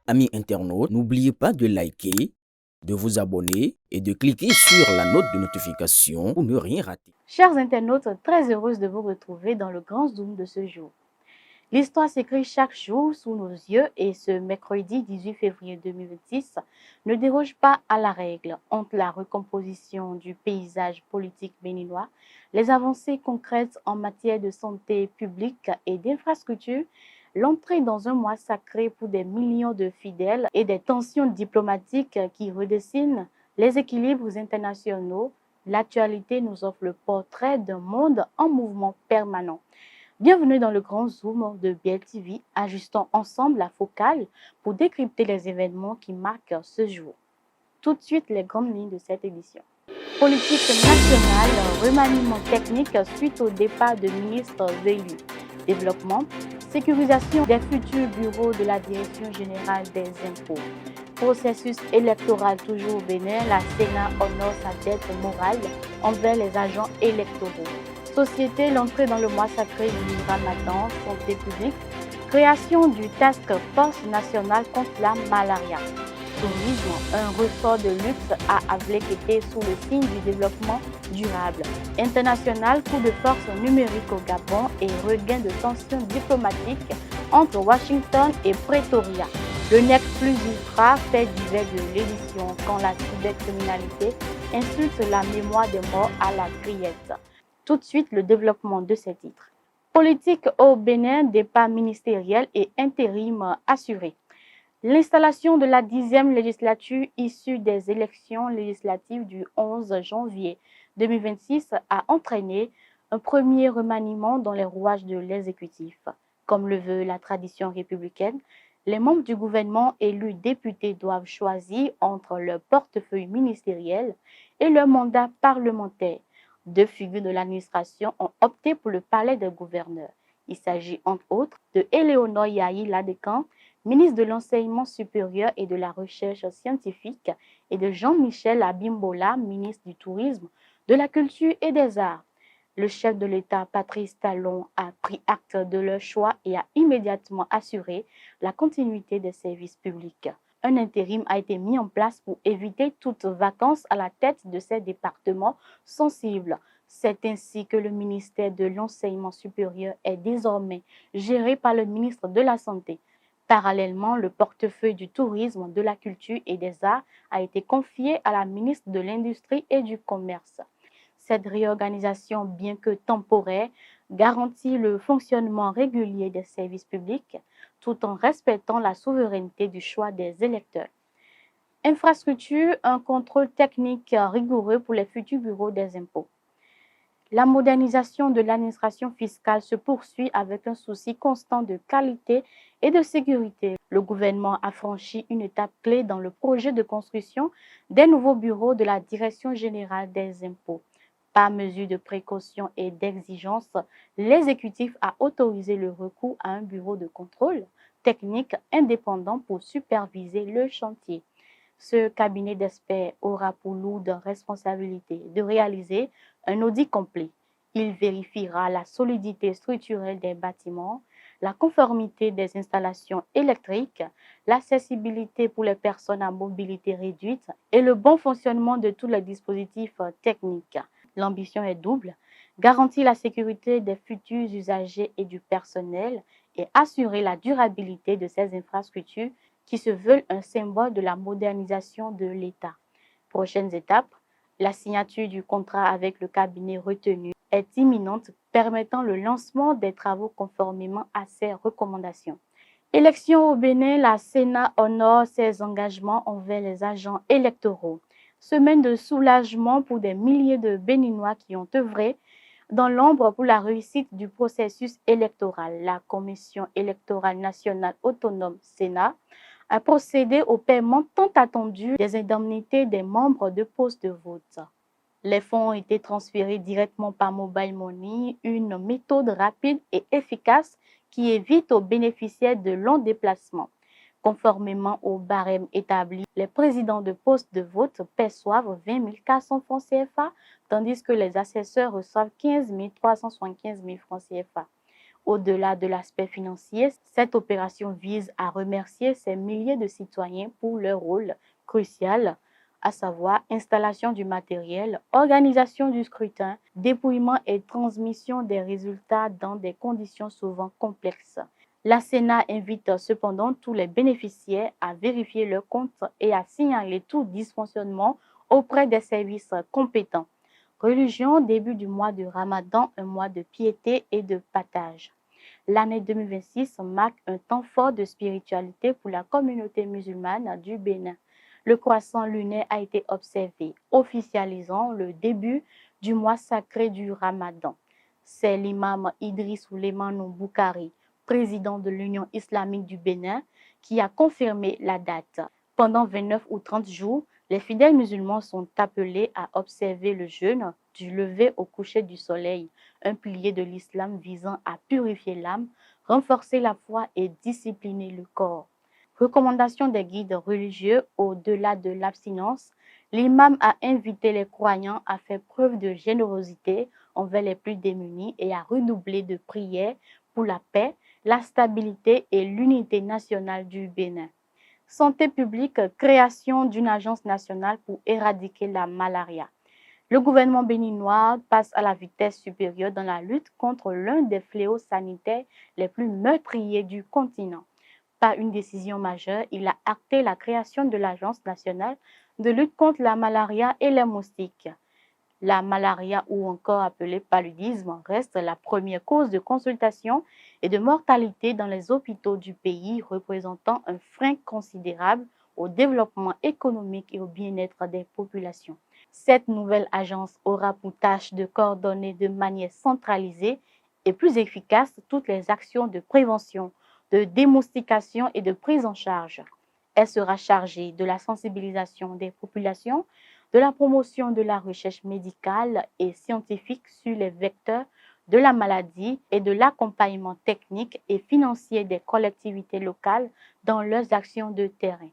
Amis internautes, n'oubliez pas de liker, de vous abonner et de cliquer sur la note de notification pour ne rien rater. Chers internautes, très heureuse de vous retrouver dans le grand zoom de ce jour. L'histoire s'écrit chaque jour sous nos yeux et ce mercredi 18 février 2026 ne déroge pas à la règle. Entre la recomposition du paysage politique béninois, les avancées concrètes en matière de santé publique et d'infrastructure, l'entrée dans un mois sacré pour des millions de fidèles et des tensions diplomatiques qui redessinent les équilibres internationaux, l'actualité nous offre le portrait d'un monde en mouvement permanent. Bienvenue dans le grand zoom de BL TV. Ajustons ensemble la focale pour décrypter les événements qui marquent ce jour. Tout de suite, les grandes lignes de cette édition. Politique nationale, remaniement technique suite au départ de ministres élus. Développement, sécurisation des futurs bureaux de la Direction générale des impôts. Processus électoral toujours au Bénin, la Sénat honore sa dette morale envers les agents électoraux. Société, l'entrée dans le mois sacré du Ramadan, santé publique, création du Task Force national contre la malaria. Tourisme, un ressort de luxe à Avlek-Été sous le signe du développement durable. International, coup de force numérique au Gabon et regain de tensions diplomatiques entre Washington et Pretoria. Le NEC plus ultra fait divers de l'édition quand la cybercriminalité insulte la mémoire des morts à la criette. Tout de suite, le développement de ces titres. Politique au Bénin, départ ministériel et intérim assuré. L'installation de la 10e législature issue des élections législatives du 11 janvier 2026 a entraîné un premier remaniement dans les rouages de l'exécutif. Comme le veut la tradition républicaine, les membres du gouvernement élus députés doivent choisir entre leur portefeuille ministériel et leur mandat parlementaire. Deux figures de l'administration ont opté pour le palais des gouverneurs. Il s'agit entre autres de Éléonore Yahi Ladekhan, ministre de l'Enseignement supérieur et de la Recherche scientifique, et de Jean-Michel Abimbola, ministre du Tourisme, de la Culture et des Arts. Le chef de l'État, Patrice Talon, a pris acte de leur choix et a immédiatement assuré la continuité des services publics. Un intérim a été mis en place pour éviter toute vacance à la tête de ces départements sensibles. C'est ainsi que le ministère de l'Enseignement supérieur est désormais géré par le ministre de la Santé. Parallèlement, le portefeuille du tourisme, de la culture et des arts a été confié à la ministre de l'Industrie et du Commerce. Cette réorganisation, bien que temporaire, garantit le fonctionnement régulier des services publics tout en respectant la souveraineté du choix des électeurs. Infrastructure, un contrôle technique rigoureux pour les futurs bureaux des impôts. La modernisation de l'administration fiscale se poursuit avec un souci constant de qualité et de sécurité. Le gouvernement a franchi une étape clé dans le projet de construction des nouveaux bureaux de la Direction générale des impôts. Par mesure de précaution et d'exigence, l'exécutif a autorisé le recours à un bureau de contrôle technique indépendant pour superviser le chantier. Ce cabinet d'experts aura pour lourde responsabilité de réaliser un audit complet. Il vérifiera la solidité structurelle des bâtiments, la conformité des installations électriques, l'accessibilité pour les personnes à mobilité réduite et le bon fonctionnement de tous les dispositifs techniques. L'ambition est double, garantir la sécurité des futurs usagers et du personnel et assurer la durabilité de ces infrastructures qui se veulent un symbole de la modernisation de l'État. Prochaines étapes, la signature du contrat avec le cabinet retenu est imminente, permettant le lancement des travaux conformément à ces recommandations. Élection au Bénin, la Sénat honore ses engagements envers les agents électoraux. Semaine de soulagement pour des milliers de Béninois qui ont œuvré dans l'ombre pour la réussite du processus électoral. La Commission électorale nationale autonome Sénat a procédé au paiement tant attendu des indemnités des membres de postes de vote. Les fonds ont été transférés directement par Mobile Money, une méthode rapide et efficace qui évite aux bénéficiaires de longs déplacements. Conformément au barème établi, les présidents de postes de vote perçoivent 20 400 francs CFA, tandis que les assesseurs reçoivent 15 375 francs CFA. Au-delà de l'aspect financier, cette opération vise à remercier ces milliers de citoyens pour leur rôle crucial, à savoir installation du matériel, organisation du scrutin, dépouillement et transmission des résultats dans des conditions souvent complexes. La Sénat invite cependant tous les bénéficiaires à vérifier leurs comptes et à signaler tout dysfonctionnement auprès des services compétents. Religion, début du mois de Ramadan, un mois de piété et de partage. L'année 2026 marque un temps fort de spiritualité pour la communauté musulmane du Bénin. Le croissant lunaire a été observé, officialisant le début du mois sacré du Ramadan. C'est l'imam Idriss Souleymane Boukari, président de l'Union islamique du Bénin, qui a confirmé la date. Pendant 29 ou 30 jours, les fidèles musulmans sont appelés à observer le jeûne du lever au coucher du soleil, un pilier de l'islam visant à purifier l'âme, renforcer la foi et discipliner le corps. Recommandation des guides religieux au-delà de l'abstinence, l'imam a invité les croyants à faire preuve de générosité envers les plus démunis et à redoubler de prières pour la paix, la stabilité et l'unité nationale du Bénin. Santé publique, création d'une agence nationale pour éradiquer la malaria. Le gouvernement béninois passe à la vitesse supérieure dans la lutte contre l'un des fléaux sanitaires les plus meurtriers du continent. Par une décision majeure, il a acté la création de l'Agence nationale de lutte contre la malaria et les moustiques. La malaria, ou encore appelée paludisme, reste la première cause de consultation et de mortalité dans les hôpitaux du pays, représentant un frein considérable au développement économique et au bien-être des populations. Cette nouvelle agence aura pour tâche de coordonner de manière centralisée et plus efficace toutes les actions de prévention, de démoustication et de prise en charge. Elle sera chargée de la sensibilisation des populations, de la promotion de la recherche médicale et scientifique sur les vecteurs de la maladie et de l'accompagnement technique et financier des collectivités locales dans leurs actions de terrain.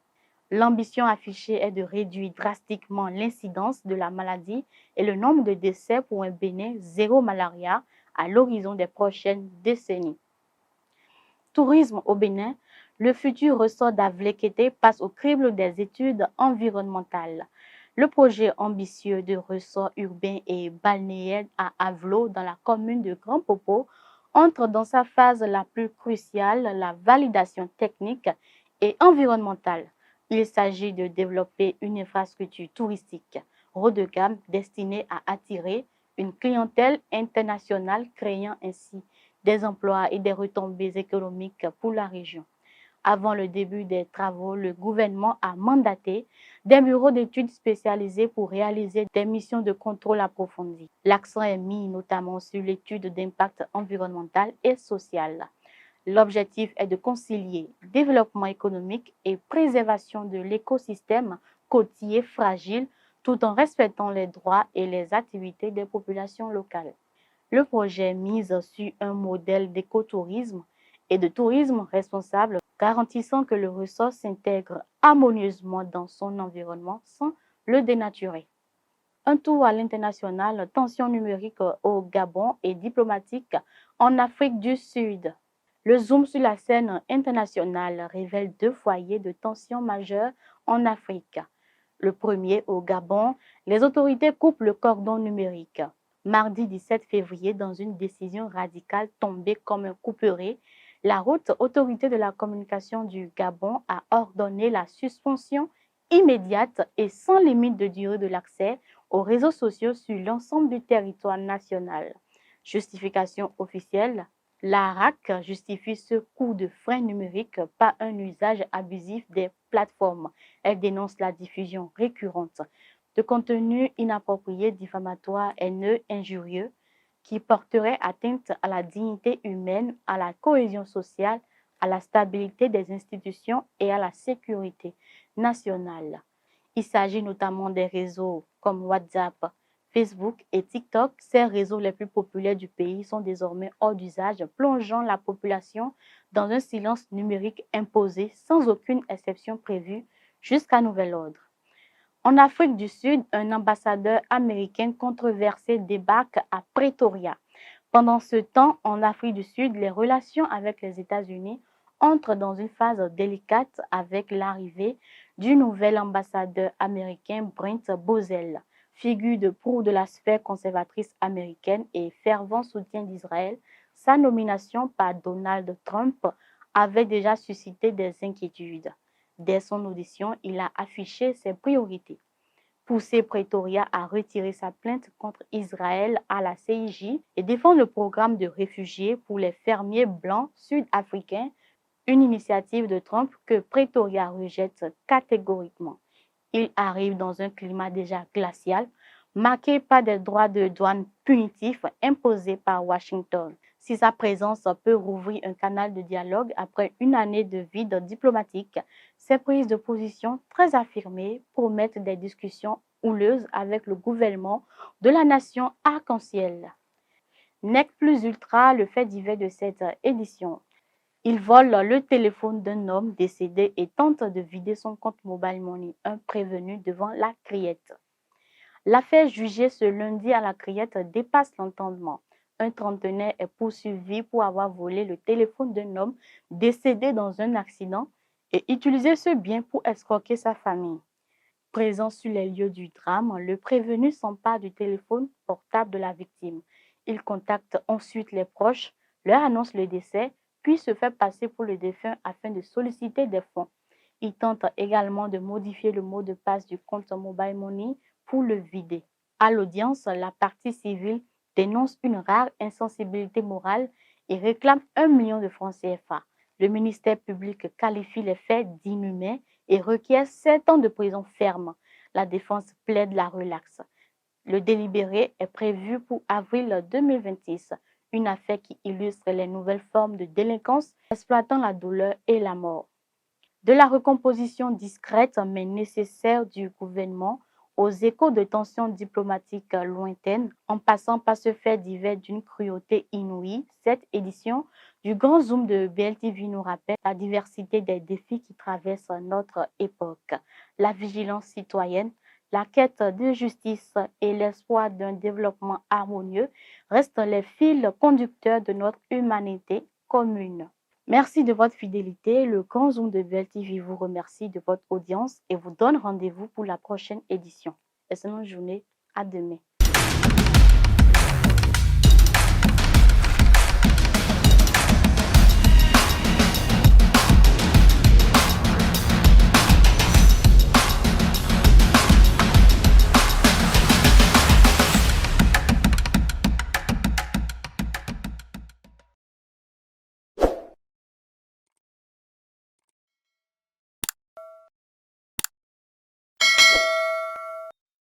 L'ambition affichée est de réduire drastiquement l'incidence de la maladie et le nombre de décès pour un Bénin zéro malaria à l'horizon des prochaines décennies. Tourisme au Bénin, le futur ressort d'Avlekete passe au crible des études environnementales. Le projet ambitieux de ressort urbain et balnéaire à Avlo, dans la commune de Grand Popo, entre dans sa phase la plus cruciale, la validation technique et environnementale. Il s'agit de développer une infrastructure touristique haut de gamme destinée à attirer une clientèle internationale, créant ainsi des emplois et des retombées économiques pour la région. Avant le début des travaux, le gouvernement a mandaté des bureaux d'études spécialisés pour réaliser des missions de contrôle approfondi. L'accent est mis notamment sur l'étude d'impact environnemental et social. L'objectif est de concilier développement économique et préservation de l'écosystème côtier fragile tout en respectant les droits et les activités des populations locales. Le projet mise sur un modèle d'écotourisme et de tourisme responsable, garantissant que le ressort s'intègre harmonieusement dans son environnement sans le dénaturer. Un tour à l'international, tension numérique au Gabon et diplomatique en Afrique du Sud. Le zoom sur la scène internationale révèle deux foyers de tension majeure en Afrique. Le premier, au Gabon, les autorités coupent le cordon numérique. Mardi 17 février, dans une décision radicale tombée comme un couperet, la Haute Autorité de la communication du Gabon a ordonné la suspension immédiate et sans limite de durée de l'accès aux réseaux sociaux sur l'ensemble du territoire national. Justification officielle, l'ARAC justifie ce coup de frein numérique par un usage abusif des plateformes. Elle dénonce la diffusion récurrente de contenus inappropriés, diffamatoires, haineux, injurieux, qui porteraient atteinte à la dignité humaine, à la cohésion sociale, à la stabilité des institutions et à la sécurité nationale. Il s'agit notamment des réseaux comme WhatsApp, Facebook et TikTok. Ces réseaux les plus populaires du pays sont désormais hors d'usage, plongeant la population dans un silence numérique imposé sans aucune exception prévue jusqu'à nouvel ordre. En Afrique du Sud, un ambassadeur américain controversé débarque à Pretoria. Pendant ce temps, en Afrique du Sud, les relations avec les États-Unis entrent dans une phase délicate avec l'arrivée du nouvel ambassadeur américain Brent Bozell, figure de proue de la sphère conservatrice américaine et fervent soutien d'Israël. Sa nomination par Donald Trump avait déjà suscité des inquiétudes. Dès son audition, il a affiché ses priorités: pousser Pretoria à retirer sa plainte contre Israël à la CIJ et défendre le programme de réfugiés pour les fermiers blancs sud-africains, une initiative de Trump que Pretoria rejette catégoriquement. Il arrive dans un climat déjà glacial, marqué par des droits de douane punitifs imposés par Washington. Si sa présence peut rouvrir un canal de dialogue après une année de vide diplomatique, ses prises de position très affirmées promettent des discussions houleuses avec le gouvernement de la nation arc-en-ciel. Nec plus ultra le fait divers de cette édition. Il vole le téléphone d'un homme décédé et tente de vider son compte Mobile Money, un prévenu devant la criette. L'affaire jugée ce lundi à la criette dépasse l'entendement. Un trentenaire est poursuivi pour avoir volé le téléphone d'un homme décédé dans un accident et utilisé ce bien pour escroquer sa famille. Présent sur les lieux du drame, le prévenu s'empare du téléphone portable de la victime. Il contacte ensuite les proches, leur annonce le décès, puis se fait passer pour le défunt afin de solliciter des fonds. Il tente également de modifier le mot de passe du compte Mobile Money pour le vider. À l'audience, la partie civile dénonce une rare insensibilité morale et réclame 1 million de francs CFA. Le ministère public qualifie les faits d'inhumains et requiert 7 ans de prison ferme. La défense plaide la relaxe. Le délibéré est prévu pour avril 2026, une affaire qui illustre les nouvelles formes de délinquance exploitant la douleur et la mort. De la recomposition discrète mais nécessaire du gouvernement aux échos de tensions diplomatiques lointaines, en passant par ce fait divers d'une cruauté inouïe, cette édition du Grand Zoom de BLTV nous rappelle la diversité des défis qui traversent notre époque. La vigilance citoyenne, la quête de justice et l'espoir d'un développement harmonieux restent les fils conducteurs de notre humanité commune. Merci de votre fidélité. Le Grand Zoom de BLTV vous remercie de votre audience et vous donne rendez-vous pour la prochaine édition. Excellente journée. À demain.